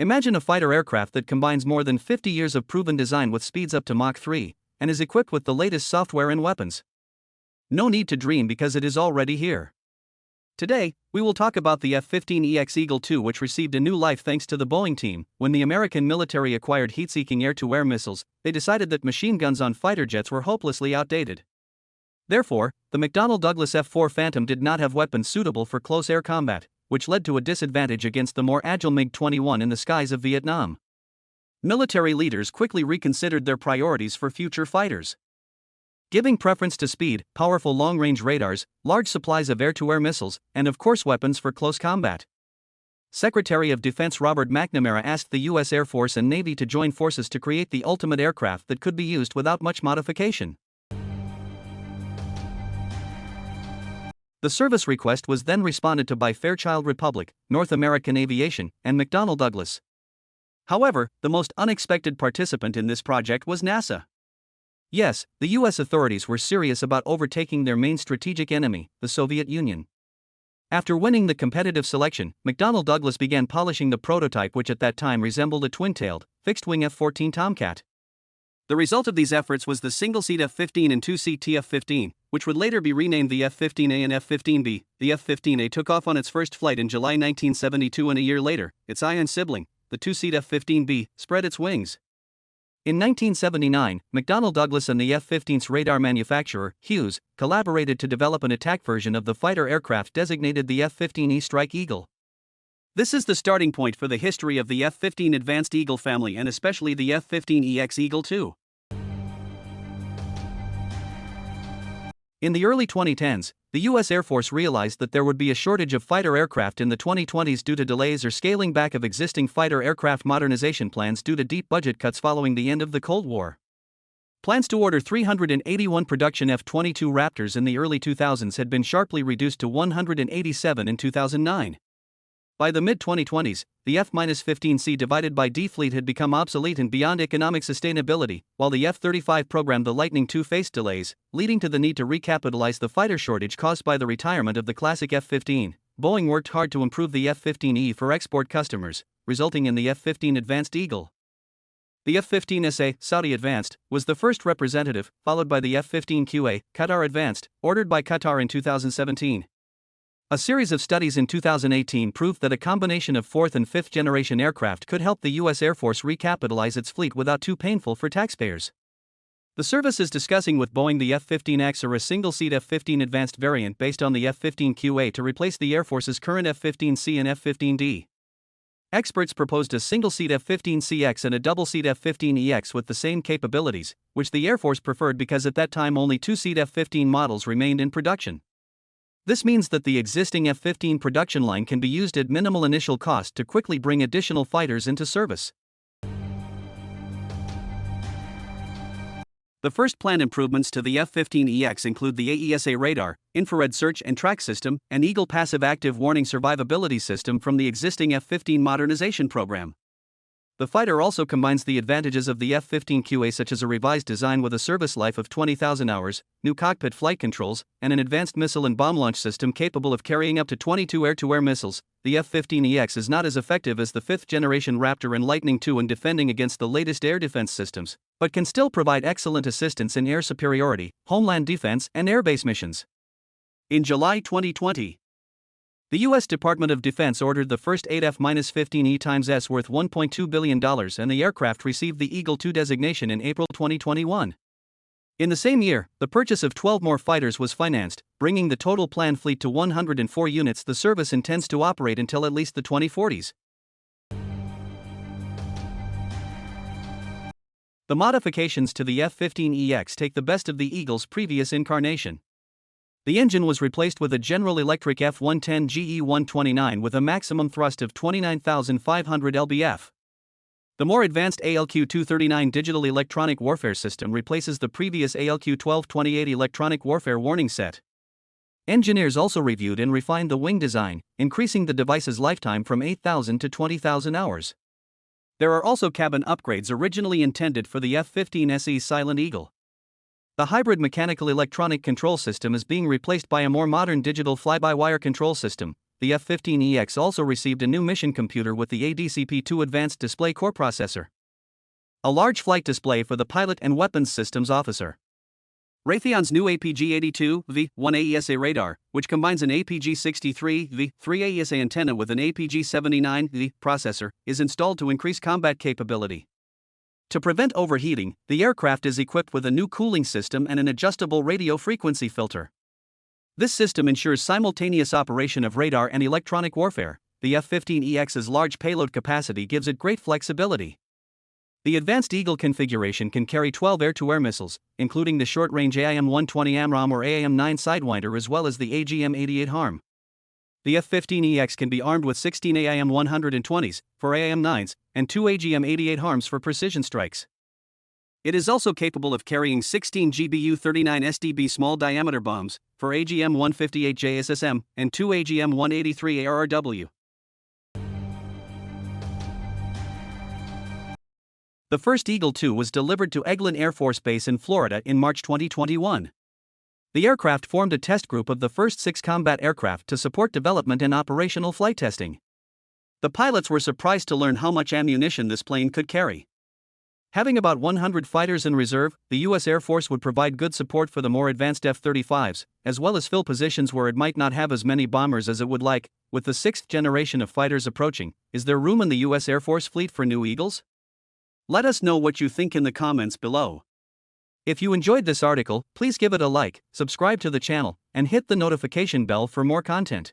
Imagine a fighter aircraft that combines more than 50 years of proven design with speeds up to Mach 3, and is equipped with the latest software and weapons. No need to dream because it is already here. Today, we will talk about the F-15EX Eagle II, which received a new life thanks to the Boeing team. When the American military acquired heat-seeking air-to-air missiles, they decided that machine guns on fighter jets were hopelessly outdated. Therefore, the McDonnell Douglas F-4 Phantom did not have weapons suitable for close air combat, which led to a disadvantage against the more agile MiG-21 in the skies of Vietnam. Military leaders quickly reconsidered their priorities for future fighters, giving preference to speed, powerful long-range radars, large supplies of air-to-air missiles, and of course weapons for close combat. Secretary of Defense Robert McNamara asked the U.S. Air Force and Navy to join forces to create the ultimate aircraft that could be used without much modification. The service request was then responded to by Fairchild Republic, North American Aviation, and McDonnell Douglas. However, the most unexpected participant in this project was NASA. Yes, the U.S. authorities were serious about overtaking their main strategic enemy, the Soviet Union. After winning the competitive selection, McDonnell Douglas began polishing the prototype, which at that time resembled a twin-tailed, fixed-wing F-14 Tomcat. The result of these efforts was the single-seat F-15 and two-seat TF-15, which would later be renamed the F-15A and F-15B. The F-15A took off on its first flight in July 1972, and a year later, its ion sibling, the two-seat F-15B, spread its wings. In 1979, McDonnell Douglas and the F-15's radar manufacturer, Hughes, collaborated to develop an attack version of the fighter aircraft designated the F-15E Strike Eagle. This is the starting point for the history of the F-15 Advanced Eagle family, and especially the F-15EX Eagle II. In the early 2010s, the U.S. Air Force realized that there would be a shortage of fighter aircraft in the 2020s due to delays or scaling back of existing fighter aircraft modernization plans due to deep budget cuts following the end of the Cold War. Plans to order 381 production F-22 Raptors in the early 2000s had been sharply reduced to 187 in 2009. By the mid-2020s, the F-15C divided by D fleet had become obsolete and beyond economic sustainability, while the F-35 program, the Lightning II, faced delays, leading to the need to recapitalize the fighter shortage caused by the retirement of the classic F-15. Boeing worked hard to improve the F-15E for export customers, resulting in the F-15 Advanced Eagle. The F-15SA, Saudi Advanced, was the first representative, followed by the F-15QA, Qatar Advanced, ordered by Qatar in 2017. A series of studies in 2018 proved that a combination of fourth and fifth generation aircraft could help the U.S. Air Force recapitalize its fleet without too painful for taxpayers. The service is discussing with Boeing the F-15X or a single-seat F-15 Advanced variant based on the F-15QA to replace the Air Force's current F-15C and F-15D. Experts proposed a single-seat F-15CX and a double-seat F-15EX with the same capabilities, which the Air Force preferred because at that time only two-seat F-15 models remained in production. This means that the existing F-15 production line can be used at minimal initial cost to quickly bring additional fighters into service. The first planned improvements to the F-15EX include the AESA radar, infrared search and track system, and Eagle passive active warning survivability system from the existing F-15 modernization program. The fighter also combines the advantages of the F-15QA, such as a revised design with a service life of 20,000 hours, new cockpit flight controls, and an advanced missile and bomb launch system capable of carrying up to 22 air-to-air missiles. The F-15EX is not as effective as the fifth-generation Raptor and Lightning II in defending against the latest air defense systems, but can still provide excellent assistance in air superiority, homeland defense, and airbase missions. In July 2020, the U.S. Department of Defense ordered the first 8 F-15E/S worth $1.2 billion, and the aircraft received the Eagle II designation in April 2021. In the same year, the purchase of 12 more fighters was financed, bringing the total planned fleet to 104 units. The service intends to operate until at least the 2040s. The modifications to the F-15EX take the best of the Eagle's previous incarnation. The engine was replaced with a General Electric F-110 GE-129 with a maximum thrust of 29,500 lbf. The more advanced ALQ-239 digital electronic warfare system replaces the previous ALQ-1228 electronic warfare warning set. Engineers also reviewed and refined the wing design, increasing the device's lifetime from 8,000 to 20,000 hours. There are also cabin upgrades originally intended for the F-15SE Silent Eagle. The hybrid mechanical electronic control system is being replaced by a more modern digital fly-by-wire control system, the F-15EX also received a new mission computer with the ADCP-2 Advanced Display Core processor, a large flight display for the pilot and weapons systems officer. Raytheon's new APG-82V1 AESA radar, which combines an APG-63V3 AESA antenna with an APG-79V processor, is installed to increase combat capability. To prevent overheating, the aircraft is equipped with a new cooling system and an adjustable radio frequency filter. This system ensures simultaneous operation of radar and electronic warfare. The F-15EX's large payload capacity gives it great flexibility. The advanced Eagle configuration can carry 12 air-to-air missiles, including the short-range AIM-120 AMRAAM or AIM-9 Sidewinder as well as the AGM-88 HARM. The F-15EX can be armed with 16 AIM-120s for AIM-9s and 2 AGM-88 HARMs for precision strikes. It is also capable of carrying 16 GBU-39 SDB small-diameter bombs for AGM-158 JSSM and 2 AGM-183 ARRW. The first Eagle II was delivered to Eglin Air Force Base in Florida in March 2021. The aircraft formed a test group of the first 6 combat aircraft to support development and operational flight testing. The pilots were surprised to learn how much ammunition this plane could carry. Having about 100 fighters in reserve, the U.S. Air Force would provide good support for the more advanced F-35s, as well as fill positions where it might not have as many bombers as it would like. With the 6th generation of fighters approaching, is there room in the U.S. Air Force fleet for new Eagles? Let us know what you think in the comments below. If you enjoyed this article, please give it a like, subscribe to the channel, and hit the notification bell for more content.